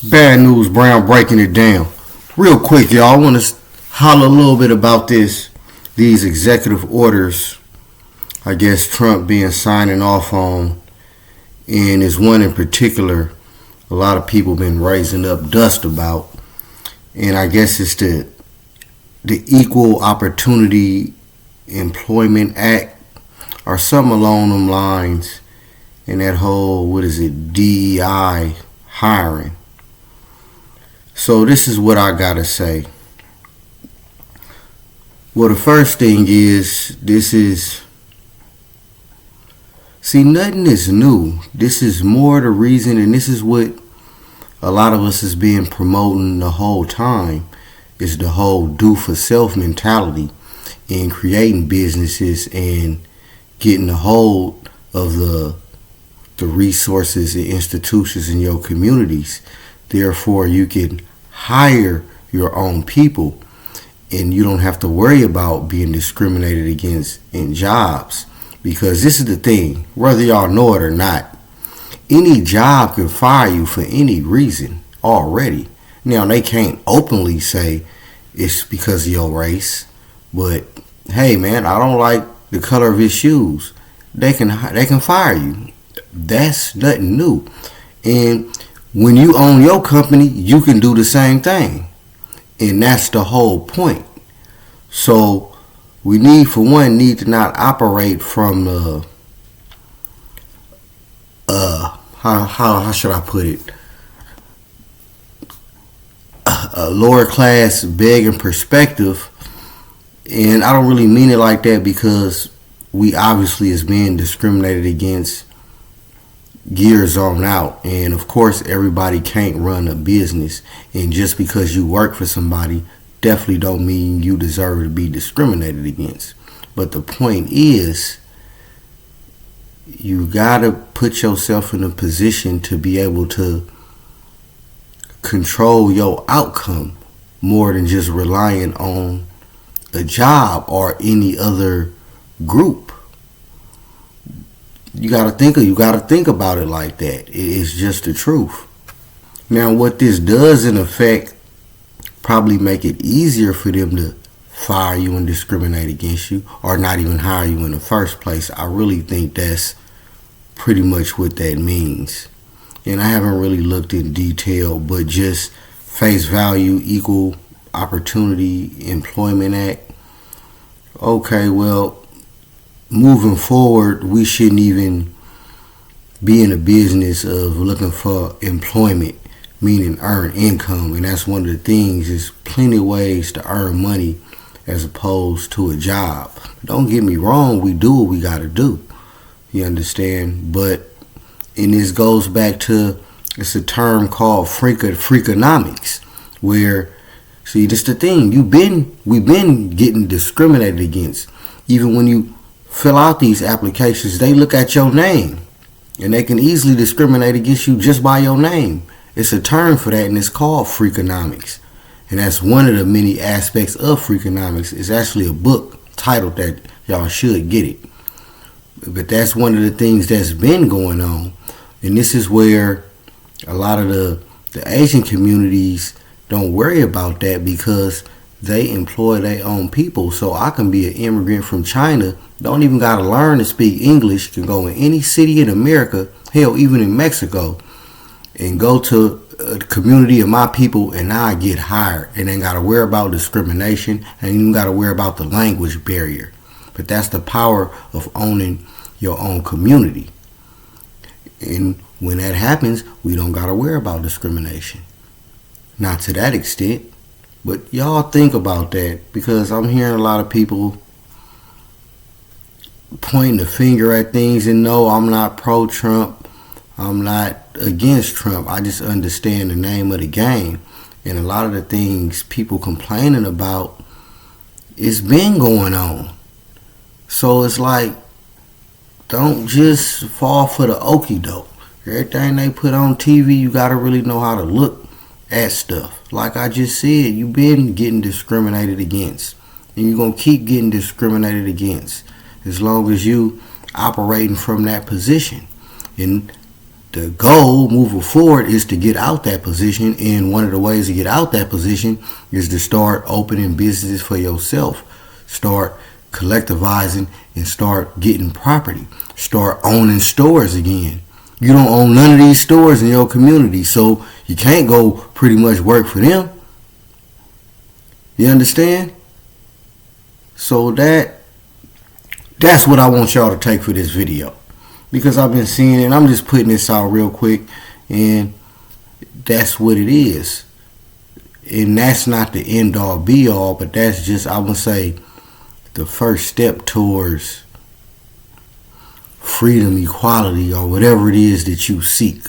Bad News Brown breaking it down. Real quick, y'all. I want to holler a little bit about these executive orders. I guess Trump being signing off on, and is one in particular. A lot of people been raising up dust about, and I guess it's the Equal Opportunity Employment Act or something along them lines, and that whole DEI hiring. So this is what I gotta say. Well, the first thing is, nothing is new. This is more the reason, and this is what a lot of us has been promoting the whole time, is the whole do for self mentality in creating businesses and getting a hold of the resources and institutions in your communities. Therefore, you can hire your own people, and you don't have to worry about being discriminated against in jobs. Because this is the thing, whether y'all know it or not, any job can fire you for any reason already. Now, they can't openly say it's because of your race, but hey, man, I don't like the color of his shoes. They can fire you. That's nothing new. And when you own your company, you can do the same thing. And that's the whole point. So we need to not operate from how should I put it? A lower class begging perspective. And I don't really mean it like that, because we obviously is being discriminated against years on out. And of course, everybody can't run a business. And just because you work for somebody definitely don't mean you deserve to be discriminated against. But the point is, you gotta put yourself in a position to be able to control your outcome more than just relying on a job or any other group. You gotta think about it like that. It's just the truth. Now, what this does in effect probably make it easier for them to fire you and discriminate against you, or not even hire you in the first place. I really think that's pretty much what that means. And I haven't really looked in detail, but just face value, Equal Opportunity Employment Act. Okay, well, moving forward, we shouldn't even be in the business of looking for employment, meaning earn income. And that's one of the things. There's plenty of ways to earn money as opposed to a job. Don't get me wrong, we do what we got to do. You understand? But, and this goes back to, it's a term called freakonomics, where, see, this the thing, we've been getting discriminated against. Even when you fill out these applications, they look at your name, and they can easily discriminate against you just by your name. It's a term for that, and it's called freakonomics. And that's one of the many aspects of freakonomics. It's actually a book titled that. Y'all should get it. But that's one of the things that's been going on. And this is where a lot of the Asian communities don't worry about that, because they employ their own people. So I can be an immigrant from China, don't even got to learn to speak English, can go in any city in America, hell, even in Mexico, and go to a community of my people, and now I get hired. And ain't got to worry about discrimination, and even got to worry about the language barrier. But that's the power of owning your own community. And when that happens, we don't got to worry about discrimination. Not to that extent. But y'all think about that, because I'm hearing a lot of people pointing the finger at things. And no, I'm not pro-Trump. I'm not against Trump. I just understand the name of the game. And a lot of the things people complaining about, it's been going on. So it's like, don't just fall for the okie doke. Everything they put on TV, you got to really know how to look at stuff. Like I just said, you've been getting discriminated against. And you're going to keep getting discriminated against as long as you operating from that position. And the goal moving forward is to get out that position, and one of the ways to get out that position is to start opening businesses for yourself, start collectivizing, and start getting property, start owning stores again. You don't own none of these stores in your community, so you can't go pretty much work for them. You understand? So that's what I want y'all to take for this video, because I've been seeing it and I'm just putting this out real quick, and that's what it is. And that's not the end all be all, but that's just, I would say, the first step towards freedom, equality, or whatever it is that you seek,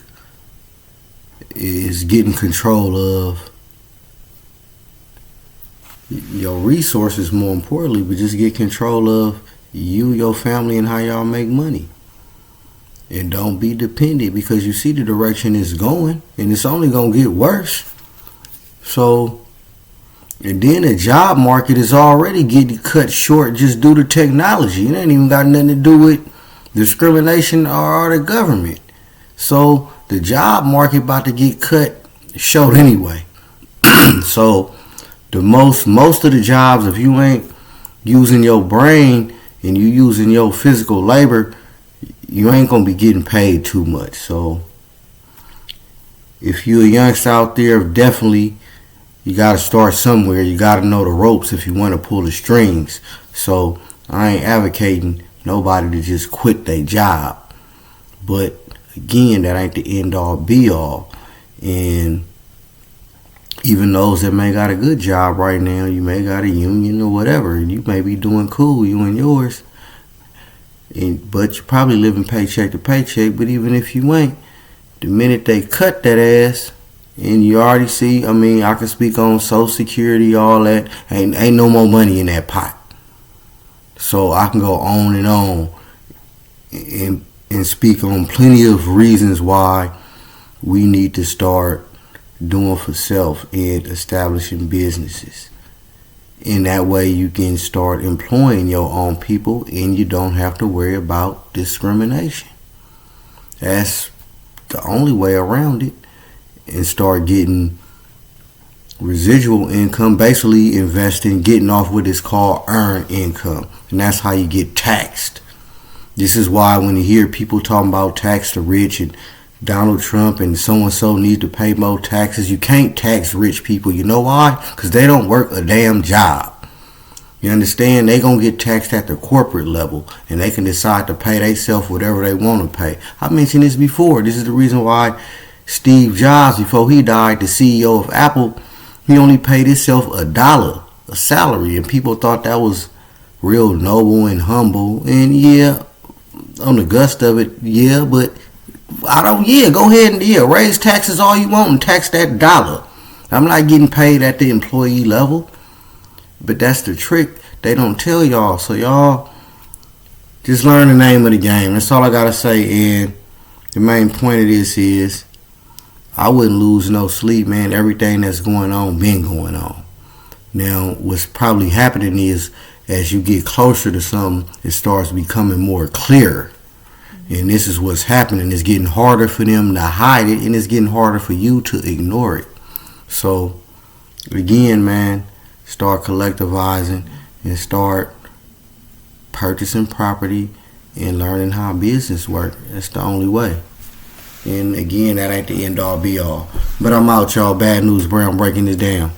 is getting control of your resources, more importantly, but just get control of you, your family, and how y'all make money. And don't be dependent, because you see the direction it's going, and it's only going to get worse. So, and then the job market is already getting cut short just due to technology. It ain't even got nothing to do with discrimination or the government. So the job market about to get cut short anyway. So most of the jobs, if you ain't using your brain and you using your physical labor, you ain't gonna be getting paid too much. So if you're a youngster out there, definitely you gotta start somewhere. You gotta know the ropes if you want to pull the strings. So I ain't advocating nobody to just quit their job, but again, that ain't the end all be all. And even those that may got a good job right now, you may got a union or whatever, and you may be doing cool, you and yours, but you're probably living paycheck to paycheck. But even if you ain't, the minute they cut that ass, and you already see, I mean, I can speak on Social Security, all that, ain't no more money in that pot. So I can go on and speak on plenty of reasons why we need to start doing for self and establishing businesses. In that way, you can start employing your own people, and you don't have to worry about discrimination. That's the only way around it. And start getting residual income, basically investing, getting off what is called earned income. And that's how you get taxed. This is why when you hear people talking about tax the rich and Donald Trump and so-and-so need to pay more taxes, you can't tax rich people. You know why? Because they don't work a damn job. You understand? They gonna get taxed at the corporate level, and they can decide to pay themselves whatever they want to pay. I mentioned this before. This is the reason why Steve Jobs, before he died, the CEO of Apple, he only paid himself $1 a salary, and people thought that was real noble and humble. And yeah, on the gust of it, yeah, but go ahead and raise taxes all you want and tax that dollar. I'm not getting paid at the employee level, but that's the trick they don't tell y'all. So y'all just learn the name of the game. That's all I gotta say. And the main point of this is, I wouldn't lose no sleep, man. Everything that's going on been going on. Now, what's probably happening is, as you get closer to something, it starts becoming more clear. And this is what's happening. It's getting harder for them to hide it, and it's getting harder for you to ignore it. So, again, man, start collectivizing and start purchasing property and learning how business work. That's the only way. And again, that ain't the end all be all. But I'm out, y'all. Bad News Brown breaking this down.